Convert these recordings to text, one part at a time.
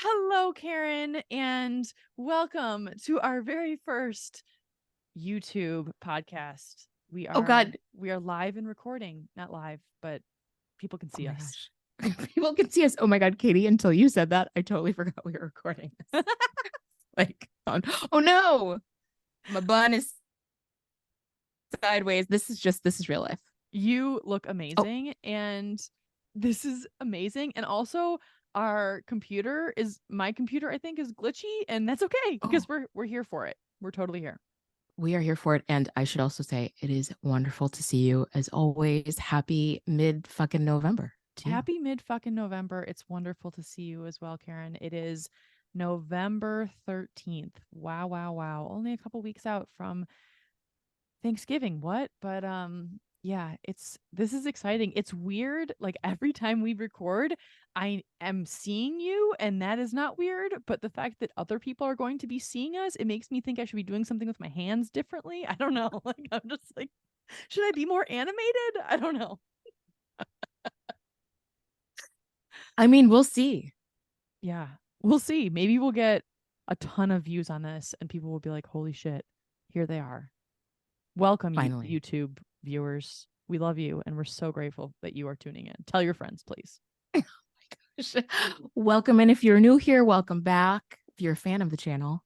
Hello, Karen, and welcome to our very first YouTube podcast. We Oh are God. we are live and recording, not live, but people can Oh see my us. gosh. People can see us. Oh my God, Katie, until you said that, I totally forgot we were recording this. Oh no. My bun is sideways. This is real life. You look Oh, amazing, and this is amazing. And also, my computer, I think, is glitchy, and that's okay because oh, we're here for it. We're totally here. we are here for it. And I should also say it is wonderful to see you as always. Happy mid fucking November to you. Happy mid fucking November. It's wonderful to see you as well, Karen. It is November 13th. Wow, wow, wow. Only a couple weeks out from Thanksgiving. What? But yeah, this is exciting. It's weird. Like every time we record, I am seeing you and that is not weird, but the fact that other people are going to be seeing us, it makes me think I should be doing something with my hands differently. I don't know. Like I'm just like should I be more animated? I don't know. I mean, we'll see. Yeah, we'll see. Maybe we'll get a ton of views on this and people will be like, holy shit, here they are. Welcome, Finally. YouTube viewers. We love you and we're so grateful that you are tuning in. Tell your friends, please. Welcome in. If you're new here, welcome back. If you're a fan of the channel.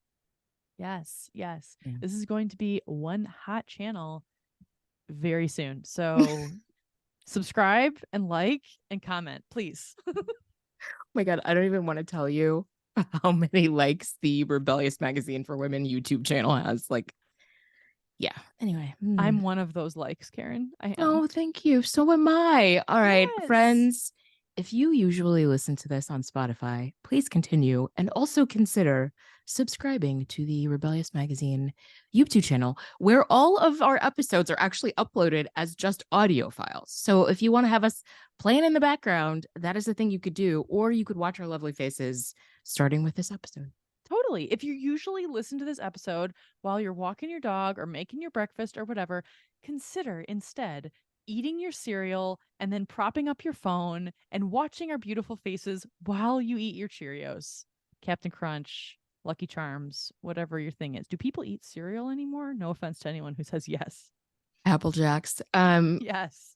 Yes, yes. Yeah. This is going to be one hot channel very soon. So subscribe and like and comment, please. My God, I don't even want to tell you how many likes the Rebellious Magazine for Women YouTube channel has. Like, yeah. Anyway. I'm one of those likes, Karen. I am. Oh, thank you. So am I. All right, Yes. friends. If you usually listen to this on Spotify, please continue and also consider subscribing to the Rebellious Magazine YouTube channel, where all of our episodes are actually uploaded as just audio files. So if you want to have us playing in the background, that is the thing you could do, or you could watch our lovely faces starting with this episode. Totally. If you usually listen to this episode while you're walking your dog or making your breakfast or whatever, consider instead eating your cereal and then propping up your phone and watching our beautiful faces while you eat your Cheerios. Captain Crunch, Lucky Charms, whatever your thing is. Do people eat cereal anymore? No offense to anyone who says yes. Apple Jacks. Yes.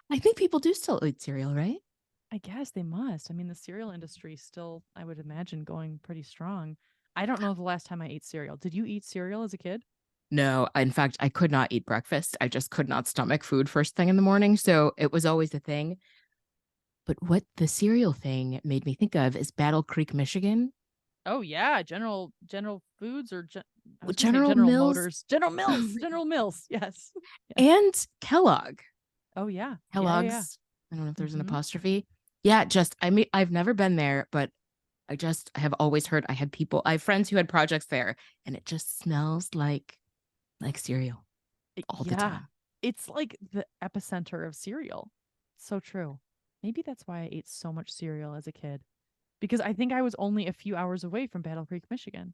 I think people do still eat cereal, right? I guess they must. I mean, the cereal industry still, I would imagine, going pretty strong. I don't know the last time I ate cereal. Did you eat cereal as a kid? No, in fact, I could not eat breakfast. I just could not stomach food first thing in the morning. So it was always a thing. But what the cereal thing made me think of is Battle Creek, Michigan, Oh yeah, General Foods or I was with gonna say General General Mills Motors, General Mills, General Mills. Yes, yes. and Kellogg. Oh yeah, yeah, yeah. Kellogg's. I don't know if there's an Mm-hmm. apostrophe. Yeah, just I mean, I've never been there, but I have always heard I have friends who had projects there, and it just smells like cereal all the Yeah, time. it's like the epicenter of cereal. So true. Maybe that's why I ate so much cereal as a kid because I think I was only a few hours away from Battle Creek, Michigan.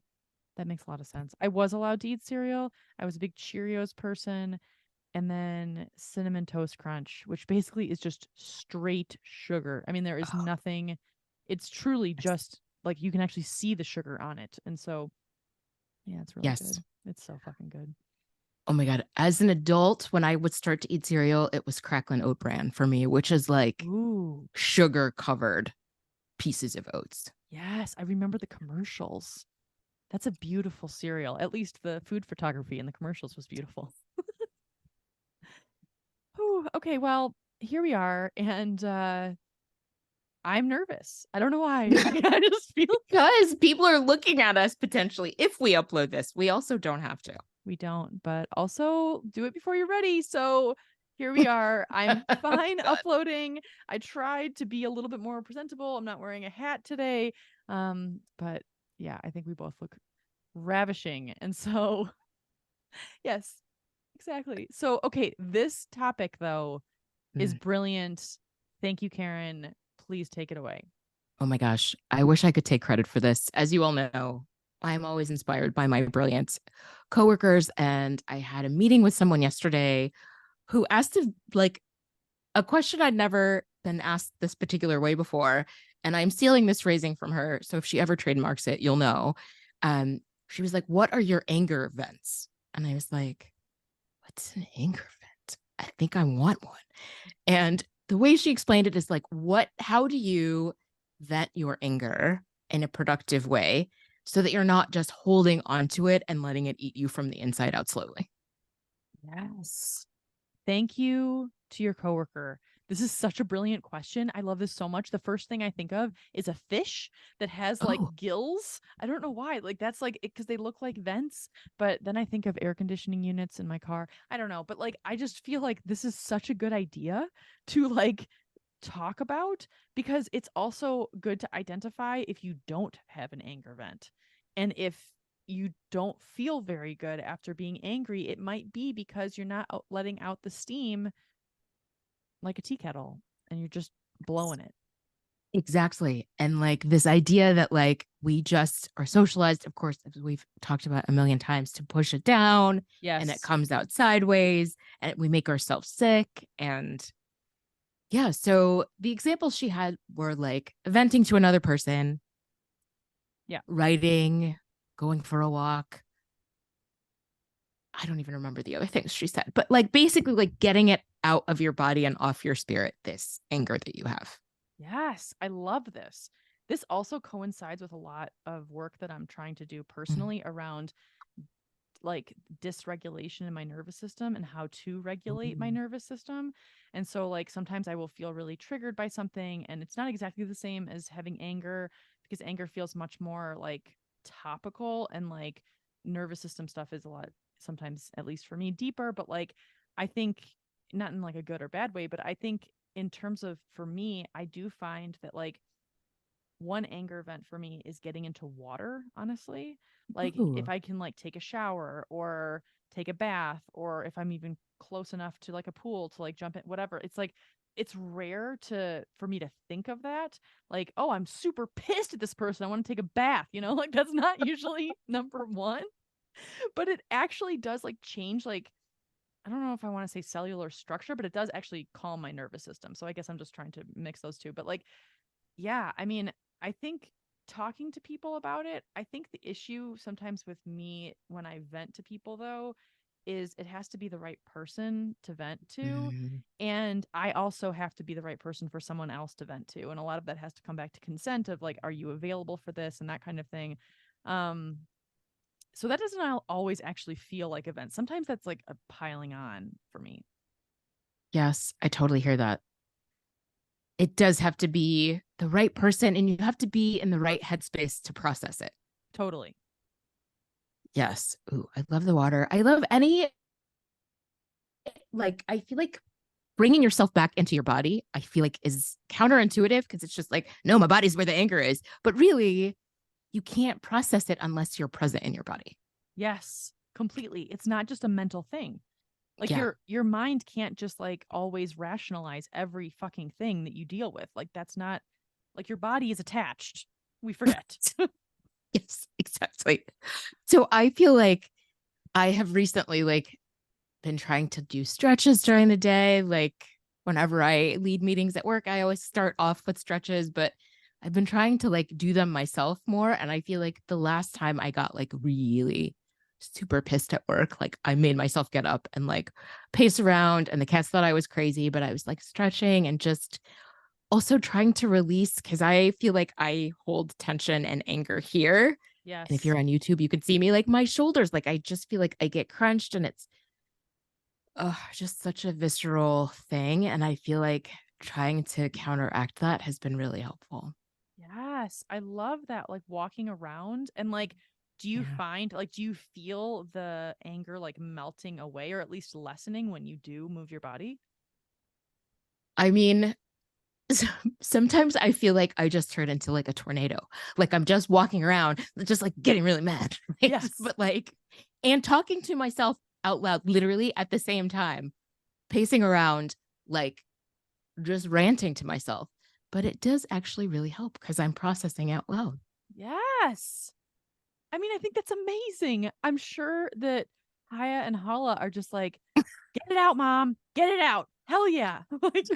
That makes a lot of sense. I was allowed to eat cereal. I was a big Cheerios person. And then cinnamon toast crunch, which basically is just straight sugar. I mean, there is Oh, nothing, it's truly yes. just like you can actually see the sugar on it. And so, yeah, it's really Yes. good. It's so fucking good. Oh my God. As an adult, when I would start to eat cereal, it was Cracklin Oat Bran for me, which is like Ooh, sugar covered pieces of oats. yes. I remember the commercials. That's a beautiful cereal. At least the food photography in the commercials was beautiful. Whew, okay, well, here we are. And I'm nervous. I don't know why. I just feel Because people are looking at us potentially if we upload this. We also don't have to. we don't, but also do it before you're ready. So here we are. I'm fine God. uploading. I tried to be a little bit more presentable. I'm not wearing a hat today. But yeah, I think we both look ravishing. And so, yes, exactly. So, okay, this topic though is Mm. brilliant. Thank you, Karen. Please take it away. Oh my gosh. I wish I could take credit for this. As you all know, I'm always inspired by my brilliant coworkers. And I had a meeting with someone yesterday who asked like a question I'd never been asked this particular way before, and I'm stealing this phrasing from her. So if she ever trademarks it, you'll know. Um, she was like, "What are your anger vents?" And I was like, "What's an anger vent? I think I want one." And the way she explained it is like, how do you vent your anger in a productive way so that you're not just holding onto it and letting it eat you from the inside out slowly? Yes. Thank you to your coworker. This is such a brilliant question. I love this so much. The first thing I think of is a fish that has like Oh, gills. I don't know why. Like that's like because they look like vents. But then I think of air conditioning units in my car. I don't know. But like I just feel like this is such a good idea to like talk about because it's also good to identify if you don't have an anger vent. And if you don't feel very good after being angry, it might be because you're not letting out the steam like a tea kettle and you're just blowing it. exactly. And like this idea that like we just are socialized, of course, as we've talked about a million times, to push it down and it Yes. comes out sideways and we make ourselves sick. And yeah, so the examples she had were like venting to another person, Yeah. writing, going for a walk. I don't even remember the other things she said, but like basically like getting it out of your body and off your spirit, this anger that you have. Yes. I love this. This also coincides with a lot of work that I'm trying to do Mm. personally around like dysregulation in my nervous system and how to regulate my Ooh. nervous system. And so like sometimes I will feel really triggered by something and it's not exactly the same as having anger because anger feels much more like topical and like nervous system stuff is a lot sometimes at least for me deeper, but like I think not in like a good or bad way, but I think in terms of for me, I do find that like one anger event for me is getting into water, honestly. Like if Ooh. I can like take a shower or take a bath or if I'm even close enough to like a pool to like jump in whatever. It's like it's rare to for me to think of that. Like, oh, I'm super pissed at this person. I want to take a bath, you know? Like that's not usually number 1, but it actually does like change like I don't know if I want to say cellular structure, but it does actually calm my nervous system. So I guess I'm just trying to mix those two. But like yeah, I mean, I think talking to people about it, I think the issue sometimes with me when I vent to people though is it has to be the right person to vent to. Mm. And I also have to be the right person for someone else to vent to. And a lot of that has to come back to consent of like, are you available for this and that kind of thing. Um, so that doesn't always actually feel like a vent. Sometimes that's like a piling on for me. Yes, I totally hear that. It does have to be the right person and you have to be in the right headspace to process it. Totally. Yes. Ooh, I love the water. I love any, like, I feel like bringing yourself back into your body, I feel like is counterintuitive because it's just like, no, my body's where the anger is. But really, you can't process it unless you're present in your body. Yes, completely. It's not just a mental thing. Like Yeah. your mind can't just like always rationalize every fucking thing that you deal with. Like that's not like your body is attached. We forget. Yes, exactly. So I feel like I have recently like been trying to do stretches during the day. Like whenever I lead meetings at work, I always start off with stretches, but I've been trying to like do them myself more. And I feel like the last time I got like really super pissed at work, like I made myself get up and like pace around, and the cats thought I was crazy, but I was like stretching and just also trying to release because I feel like I hold tension and anger here. And if Yes. you're on YouTube, you can see me like my shoulders, like I just feel like I get crunched and it's just such a visceral thing. And I feel like trying to counteract that has been really helpful. Yes. I love that like walking around and like do you Yeah. find like do you feel the anger like melting away or at least lessening when you do move your body? I mean, sometimes I feel like I just turn into like a tornado. Like I'm just walking around, just like getting really mad. Right? Yes. But like, and talking to myself out loud, literally at the same time, pacing around, like just ranting to myself. But it does actually really help because I'm processing out loud. Yes. I mean, I think that's amazing. I'm sure that Haya and Hala are just like, get it out, mom. Get it out. Hell yeah. Like,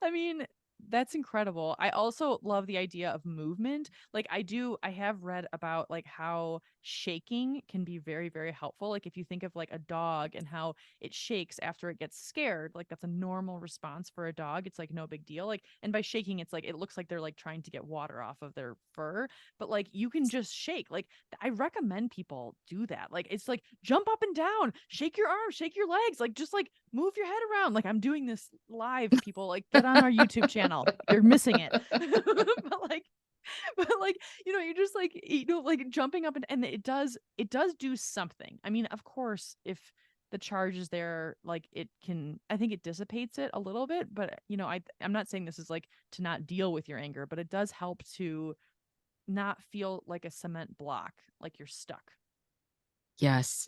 I mean, that's incredible. I also love the idea of movement. Like I have read about like how shaking can be very, very helpful. Like if you think of like a dog and how it shakes after it gets scared, like that's a normal response for a dog. It's like no big deal. Like, and by shaking, it's like it looks like they're like trying to get water off of their fur, but like you can just shake. Like I recommend people do that. Like it's like jump up and down, shake your arms, shake your legs, like just like move your head around. Like I'm doing this live, people. Like get on our YouTube channel. You're missing it. But like, you're just like, like jumping up and it does do something. I mean, of course, if the charge is there, like I think it dissipates it a little bit, but I'm not saying this is like to not deal with your anger, but it does help to not feel like a cement block, like you're stuck. Yes.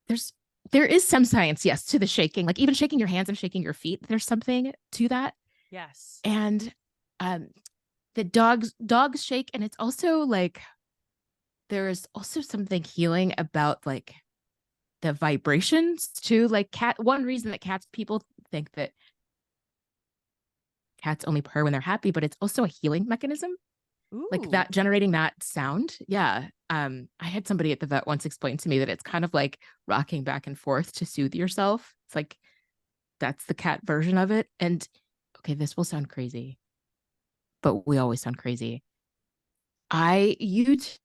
There's there is some science, yes, to the shaking. Like even shaking your hands and shaking your feet, there's something to that. Yes. And um the dogs shake, and it's also like there is also something healing about like the vibrations too. Like one reason that cats people think that cats only purr when they're happy, but it's also a healing mechanism. Like Ooh. that generating that sound. Yeah. I had somebody at the vet once explain to me that it's kind of like rocking back and forth to soothe yourself. It's like that's the cat version of it. And okay, this will sound crazy, but we always sound crazy. I YouTube,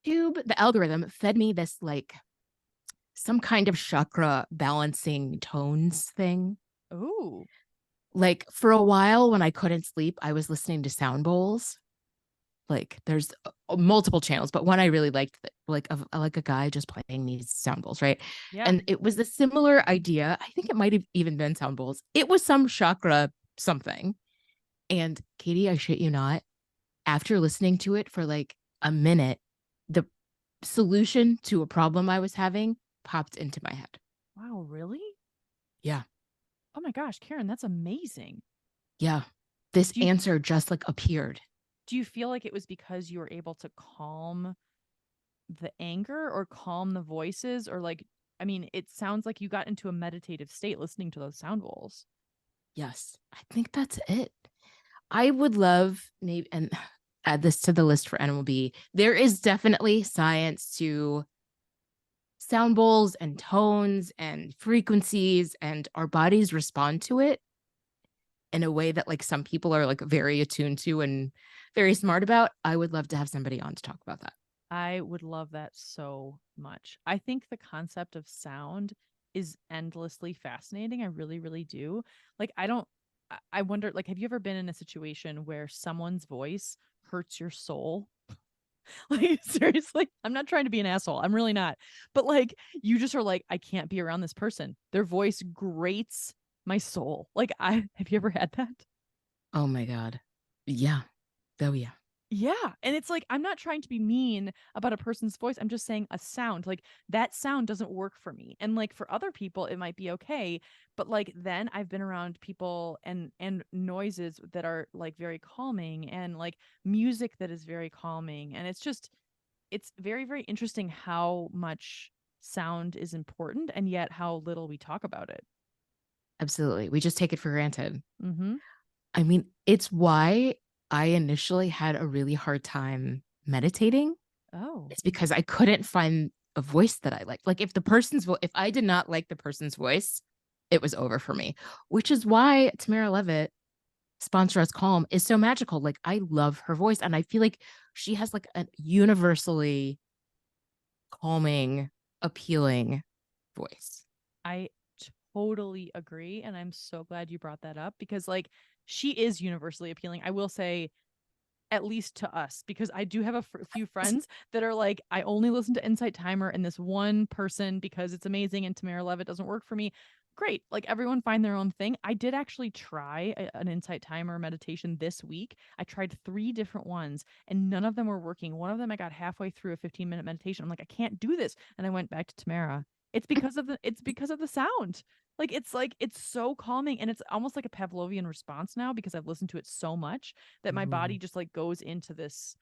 the algorithm fed me this like some kind of chakra balancing tones thing. Ooh. Like for a while when I couldn't sleep, I was listening to sound bowls. Like there's multiple channels, but one I really liked, like like a guy just playing these sound bowls, right? Yeah. And it was a similar idea. I think it might have even been sound bowls. It was some chakra something. And Katie, I shit you not, after listening to it for like a minute, the solution to a problem I was having popped into my head. Wow, really? Yeah. Oh my gosh, Karen, that's amazing. Yeah. This Do you answer just like appeared. do you feel like it was because you were able to calm the anger or calm the voices, or like, I mean, it sounds like you got into a meditative state listening to those sound bowls. Yes. I think that's it. I would love maybe and add this to the list for NMLB. There is definitely science to sound bowls and tones and frequencies, and our bodies respond to it in a way that like some people are like very attuned to and very smart about. I would love to have somebody on to talk about that. I would love that so much. I think the concept of sound is endlessly fascinating. I really, really do. Like, I don't, I wonder, like, have you ever been in a situation where someone's voice hurts your soul? Like, seriously, I'm not trying to be an asshole. I'm really not. But like, you just are like, I can't be around this person. Their voice grates my soul. Like, have you ever had that? Oh my God. Yeah. Oh yeah. Yeah. And it's like, I'm not trying to be mean about a person's voice. I'm just saying a sound. Like, that sound doesn't work for me. And like for other people, it might be okay. But like then I've been around people and noises that are like very calming, and like music that is very calming. And it's very, very interesting how much sound is important and yet how little we talk about it. Absolutely. We just take it for granted. Mm-hmm. I mean, it's why I initially had a really hard time meditating. Oh, It's because I couldn't find a voice that I liked. Like if I did not like the person's voice, it was over for me. Which is why Tamara Levitt, sponsor us Calm, is so magical. Like I love her voice, and I feel like she has like a universally calming, appealing voice. I totally agree. And I'm so glad you brought that up because, like, she is universally appealing. I will say, at least to us, because I do have a few friends that are like, I only listen to Insight Timer and this one person because it's amazing, and Tamara Levitt doesn't work for me. Great. Like, everyone find their own thing. I did actually try an Insight Timer meditation this week. I tried three different ones and none of them were working. One of them, I got halfway through a 15-minute meditation. I'm like, I can't do this. And I went back to Tamara. It's because of the sound. Like it's so calming, and it's almost like a Pavlovian response now because I've listened to it so much that my body Ooh. just like goes into this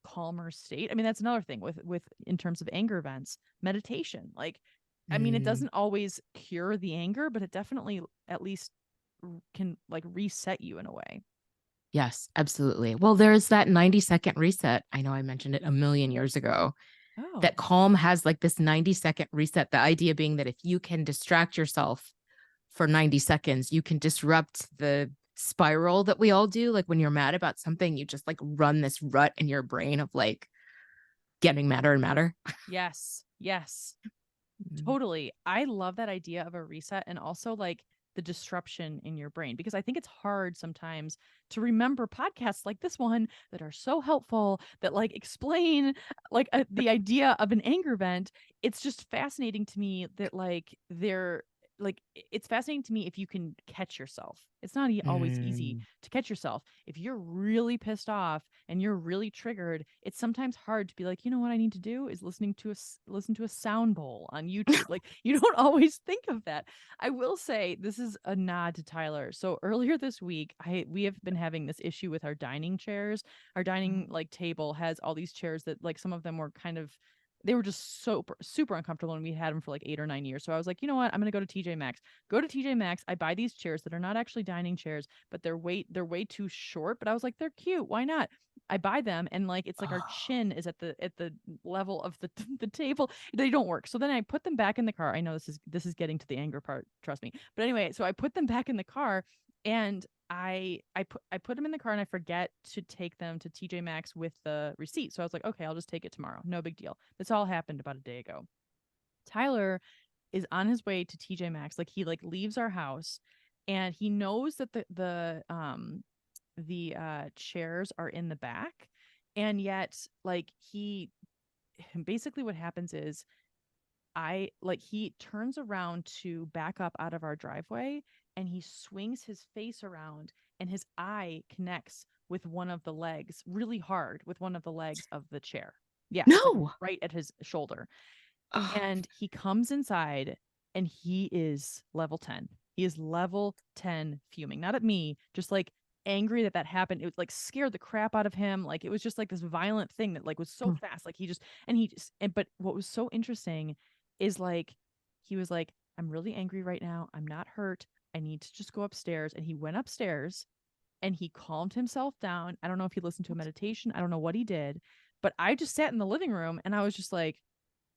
calmer state. I mean, that's another thing with in terms of anger events, meditation. Like I mean, it Mm, doesn't always cure the anger, but it definitely at least can like reset you in a way. yes, absolutely. Well, there's that 90-second reset. I know I mentioned it a million years ago. That Oh, Calm has like this 90-second reset. The idea being that if you can distract yourself for 90 seconds, you can disrupt the spiral that we all do. Like when you're mad about something, you just like run this rut in your brain of like getting madder and madder. yes. Yes. Mm. Totally. I love that idea of a reset and also like the disruption in your brain because I think it's hard sometimes to remember podcasts like this one that are so helpful that like explain like the idea of an anger vent. It's just fascinating to me that like they're like it's fascinating to me if you can catch yourself. It's not always easy Mm. to catch yourself. If you're really pissed off and you're really triggered, it's sometimes hard to be like, you know what I need to do is listen to a sound bowl on YouTube. Like you don't always think of that. I will say this is a nod to Tyler. So earlier this week, we have been having this issue with our dining chairs. Our dining like table has all these chairs that like some of them were kind of they were just so super uncomfortable and we had them for like 8 or 9 years. So I was like, you know what? I'm gonna go to TJ Maxx. Go to TJ Maxx. I buy these chairs that are not actually dining chairs, but they're way too short. But I was like, they're cute. Why not? I buy them and like it's like our Oh. chin is at the level of the the table. They don't work. So then I put them back in the car. I know this is getting to the anger part, trust me. But anyway, so I put them back in the car and I put them in the car and I forget to take them to TJ Maxx with the receipt. So I was like, okay, I'll just take it tomorrow. No big deal. This all happened about a day ago. Tyler is on his way to TJ Maxx. Like he like leaves our house and he knows that the chairs are in the back and yet like he basically what happens is I like he turns around to back up out of our driveway and he swings his face around and his eye connects with one of the legs really hard with one of the legs of the chair. Yes, like No. right at his shoulder. Oh. And he comes inside and he is level 10. He is level 10 fuming. Not at me, just like angry that that happened. It was like scared the crap out of him. Like it was just like this violent thing that like was so fast. Like he just and but what was so interesting is like he was like I'm really angry right now. I'm not hurt. I need to just go upstairs and he went upstairs and he calmed himself down. I don't know if he listened to a meditation. I don't know what he did, but I just sat in the living room and I was just like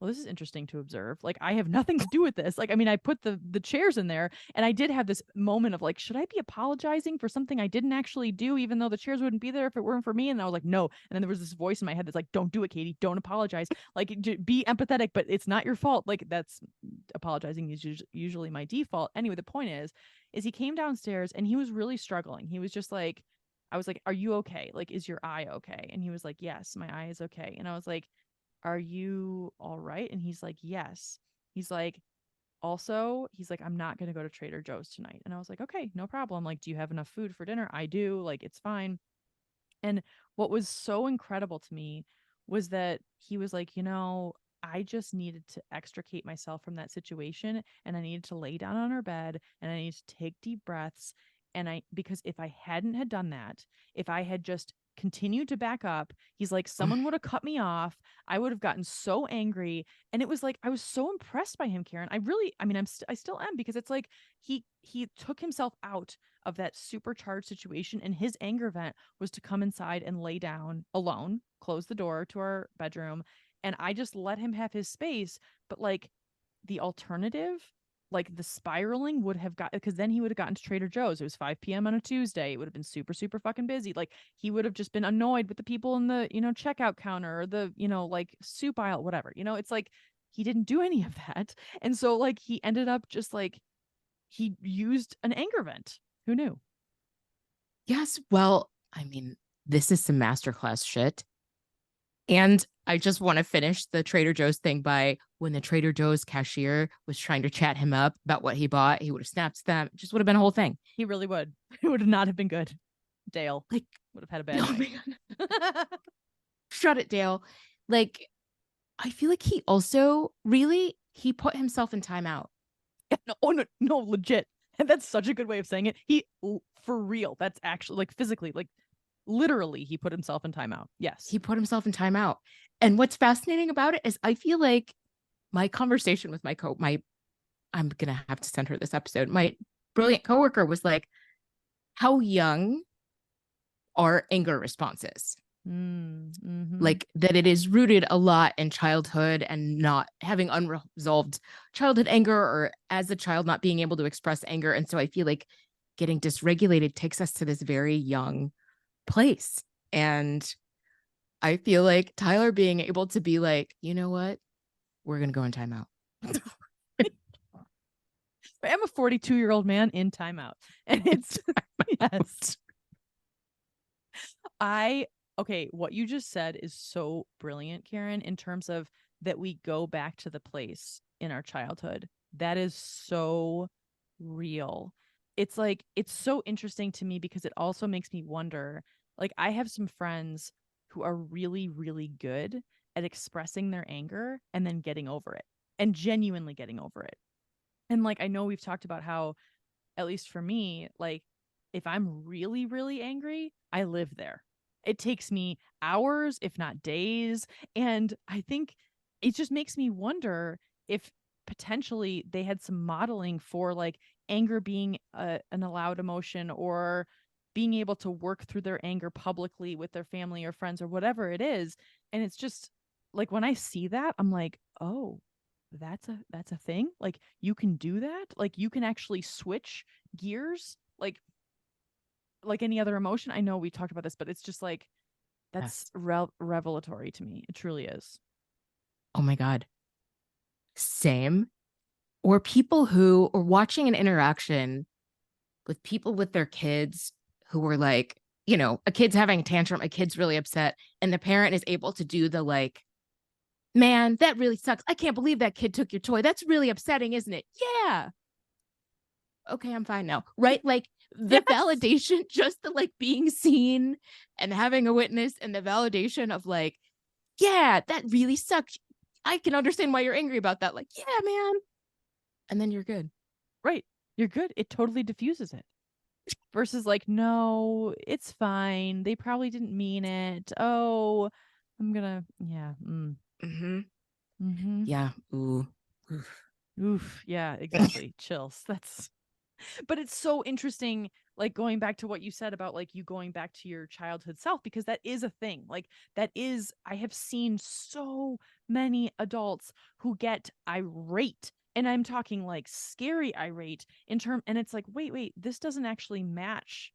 well, this is interesting to observe. Like I have nothing to do with this. Like I mean, I put the chairs in there and I did have this moment of like, should I be apologizing for something I didn't actually do even though the chairs wouldn't be there if it weren't for me? And I was like, no. And then there was this voice in my head that's like, don't do it, Katie. Don't apologize. Like be empathetic, but it's not your fault. Like that's apologizing is usually my default. Anyway, the point is he came downstairs and he was really struggling. He was just like I was like, "Are you okay? Like is your eye okay?" And he was like, "Yes, my eye is okay." And I was like, are you all right? And he's like, yes. He's like, also, he's like, I'm not going to go to Trader Joe's tonight. And I was like, okay, no problem. Like, do you have enough food for dinner? I do. Like, it's fine. And what was so incredible to me was that he was like, you know, I just needed to extricate myself from that situation and I needed to lay down on our bed and I needed to take deep breaths. And because if I hadn't had done that, if I had just continued to back up, he's like, someone would have cut me off. I would have gotten so angry. And it was like, I was so impressed by him, Karen. I mean, I still am because it's like he took himself out of that supercharged situation and his anger vent was to come inside and lay down alone, close the door to our bedroom, and I just let him have his space. But like the alternative, like the spiraling would have got because then he would have gotten to Trader Joe's. It was 5 p.m. on a Tuesday. It would have been super fucking busy. Like he would have just been annoyed with the people in the, checkout counter or the, like soup aisle, whatever. It's like he didn't do any of that. And so like he ended up just like he used an anger vent. Who knew? Yes. Well, I mean, this is some masterclass shit. And I just want to finish the Trader Joe's thing by when the Trader Joe's cashier was trying to chat him up about what he bought, he would have snapped them. It just would have been a whole thing. He really would. It would not have been good. Dale Like, would have had a bad no, night. man, shut it, Dale. Like, I feel like he also really he put himself in timeout. No, oh no, no, legit. And that's such a good way of saying it. He for real. That's actually like physically, like literally, he put himself in timeout. Yes. He put himself in timeout. And what's fascinating about it is I feel like my conversation with my I'm gonna have to send her this episode. My brilliant coworker was like, how young are anger responses? Mm-hmm. Like that it is rooted a lot in childhood and not having unresolved childhood anger, or as a child not being able to express anger. And so I feel like getting dysregulated takes us to this very young place. And I feel like Tyler being able to be like, you know what, we're gonna go in timeout. I'm a 42-year-old man in timeout. And it's yes. I okay, what you just said is so brilliant, Karen, in terms of that we go back to the place in our childhood. That is so real. It's like it's so interesting to me because it also makes me wonder. Like I have some friends who are really really good at expressing their anger and then getting over it and genuinely getting over it. And like I know we've talked about how at least for me, like if I'm really, really angry, I live there. It takes me hours, if not days. And I think it just makes me wonder if potentially they had some modeling for like anger being an allowed emotion or being able to work through their anger publicly with their family or friends or whatever it is. And it's just like when I see that, I'm like, oh, that's a thing. Like you can do that. Like you can actually switch gears like any other emotion. I know we talked about this, but it's just like that's Yes. revelatory to me. It truly is. Oh my God. Same. Or people who are watching an interaction with people with their kids who were like, you know, a kid's having a tantrum, a kid's really upset, and the parent is able to do the like, man, that really sucks. I can't believe that kid took your toy. That's really upsetting, isn't it? Yeah. Okay, I'm fine now. Right? Like the Yes. validation, just the like being seen and having a witness and the validation of like, yeah, that really sucks. I can understand why you're angry about that. Like, yeah, man. And then you're good. Right. You're good. It totally diffuses it. Versus like, no, it's fine. They probably didn't mean it. Oh, I'm gonna yeah. Mm-hmm. Mm-hmm. Yeah. Ooh. Oof. Oof. Yeah, exactly. Chills. That's but it's so interesting like going back to what you said about like you going back to your childhood self because that is a thing like that is I have seen so many adults who get irate and I'm talking like scary irate in term and it's like wait this doesn't actually match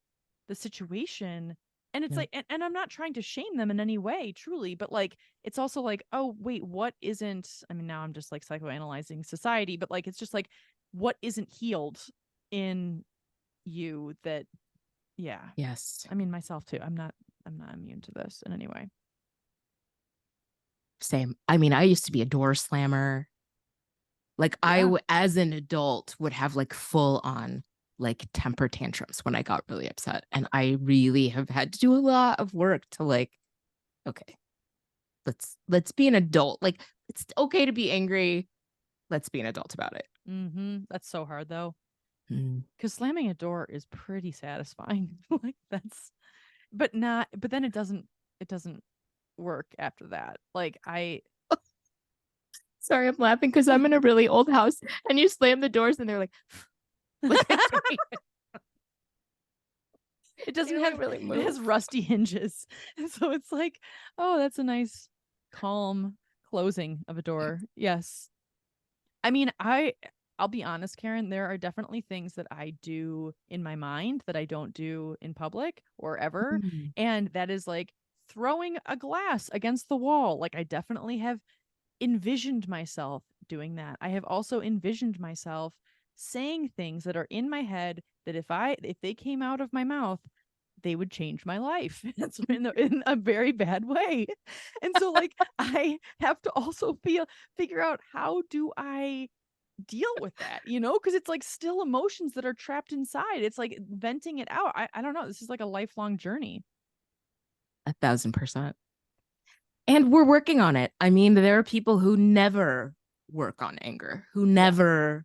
the situation and it's Yeah. like and I'm not trying to shame them in any way truly but like it's also like oh wait what isn't I mean now I'm just like psychoanalyzing society but like it's just like what isn't healed in you that yeah Yes. I mean myself too I'm not immune to this in any way. Same. I mean, I used to be a door slammer. Like Yeah. as an adult, would have like full on like temper tantrums when I got really upset. And I really have had to do a lot of work to like, okay, let's be an adult. Like it's okay to be angry. Let's be an adult about it. That's so hard though Mm. because slamming a door is pretty satisfying like that's but not but then it doesn't work after that like I Sorry, I'm laughing because I'm in a really old house and you slam the doors and they're like, like it they doesn't don't have really it has move. rusty hinges and so it's like oh that's a nice calm closing of a door yes. I mean, I'll be honest, Karen, there are definitely things that I do in my mind that I don't do in public or ever. Mm. And that is like throwing a glass against the wall. Like I definitely have envisioned myself doing that. I have also envisioned myself saying things that are in my head that if they came out of my mouth, they would change my life. It's in a very bad way. And so like I have to also figure out how do I deal with that, because it's like still emotions that are trapped inside. It's like venting it out. I don't know. This is like a lifelong journey. 1,000%. And we're working on it. I mean, there are people who never work on anger, who Yeah. never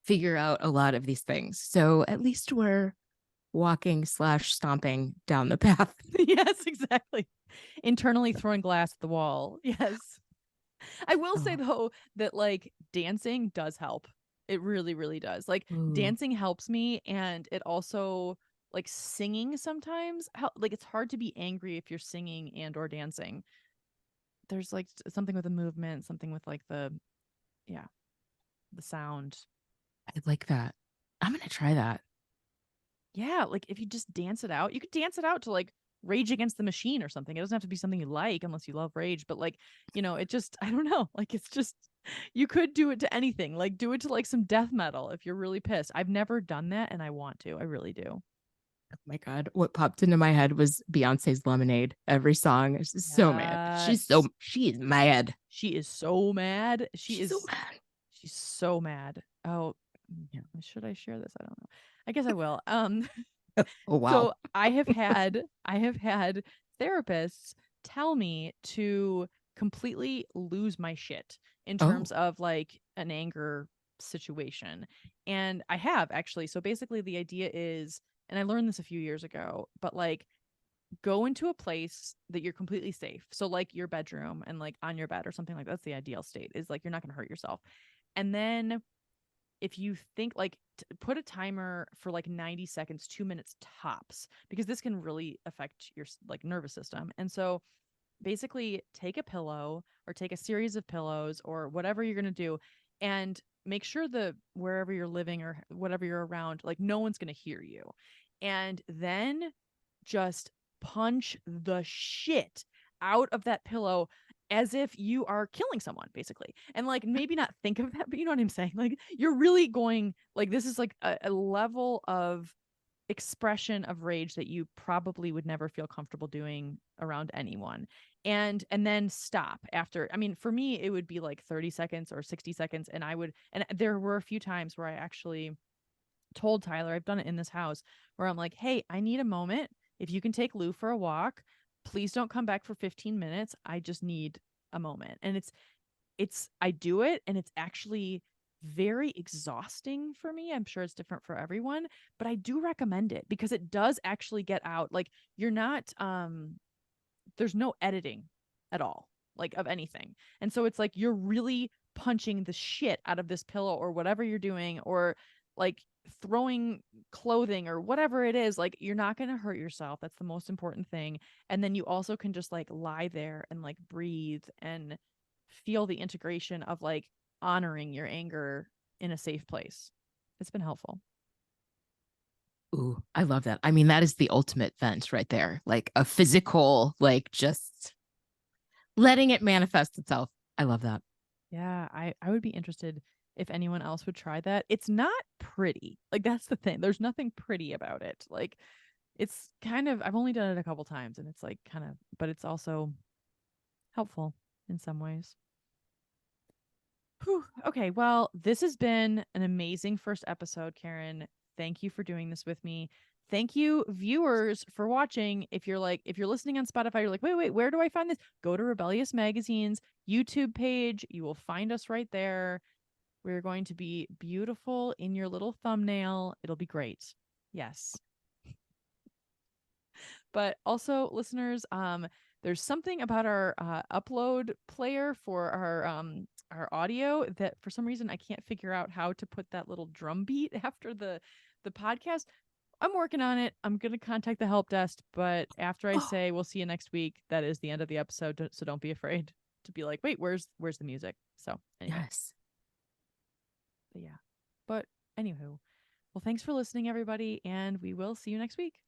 figure out a lot of these things. So at least we're walking slash stomping down the path. Yes, exactly. Internally throwing glass at the wall. Yes. I will say Oh, though that like dancing does help. It really, really does. Like ooh. dancing helps me, and it also like singing sometimes. Like it's hard to be angry if you're singing and or dancing. There's like something with the movement, something with like the yeah, the sound. I like that. I'm gonna try that. Yeah, like if you just dance it out, you could dance it out to like Rage Against the Machine or something. It doesn't have to be something you like unless you love Rage, but like, it just I don't know. Like it's just you could do it to anything. Like do it to like some death metal if you're really pissed. I've never done that and I want to. I really do. Oh my God. What popped into my head was Beyonce's Lemonade. Every song is so mad. Yes. She is mad. She is so mad. She's so mad. She's so mad. Oh, Yeah. should I share this? I don't know. I guess I will. Oh wow. So I have had therapists tell me to completely lose my shit in Oh. terms of like an anger situation. And I have actually. So basically the idea is, and I learned this a few years ago, but like go into a place that you're completely safe. So like your bedroom and like on your bed or something like that's the ideal state is like you're not going to hurt yourself. And then if you think like put a timer for like 90 seconds, 2 minutes tops, because this can really affect your like nervous system. And so basically take a pillow or take a series of pillows or whatever you're going to do and make sure that wherever you're living or whatever you're around, like no one's going to hear you. And then just punch the shit out of that pillow as if you are killing someone basically, and like maybe not think of that, but you know what I'm saying, like you're really going like this is like a level of expression of rage that you probably would never feel comfortable doing around anyone. And then stop after. I mean, for me it would be like 30 seconds or 60 seconds, and I would, and there were a few times where I actually told Tyler, I've done it in this house, where I'm like, hey, I need a moment. If you can take Lou for a walk, please don't come back for 15 minutes. I just need a moment. And I do it and it's actually very exhausting for me. I'm sure it's different for everyone, but I do recommend it because it does actually get out. Like you're not there's no editing at all, like of anything. And so it's like you're really punching the shit out of this pillow or whatever you're doing, or like throwing clothing or whatever it is. Like you're not going to hurt yourself. That's the most important thing. And then you also can just like lie there and like breathe and feel the integration of like honoring your anger in a safe place. It's been helpful. Ooh, I love that. I mean, that is the ultimate vent right there. Like a physical, like just letting it manifest itself. I love that. Yeah, I would be interested if anyone else would try that. It's not pretty. Like that's the thing. There's nothing pretty about it. Like it's kind of I've only done it a couple times and it's like kind of but it's also helpful in some ways. Whew. Okay, well, this has been an amazing first episode, Karen. Thank you for doing this with me. Thank you, viewers, for watching. If you're listening on Spotify, you're like, wait, where do I find this? Go to Rebellious Magazine's YouTube page. You will find us right there. We're going to be beautiful in your little thumbnail. It'll be great. Yes. But also, listeners, there's something about our upload player for our audio that for some reason I can't figure out how to put that little drum beat after the podcast. I'm working on it. I'm gonna contact the help desk, but after I Oh, say we'll see you next week, that is the end of the episode. So don't be afraid to be like, wait, where's the music? So anyway, yes. but yeah. But anywho, well, thanks for listening, everybody, and we will see you next week.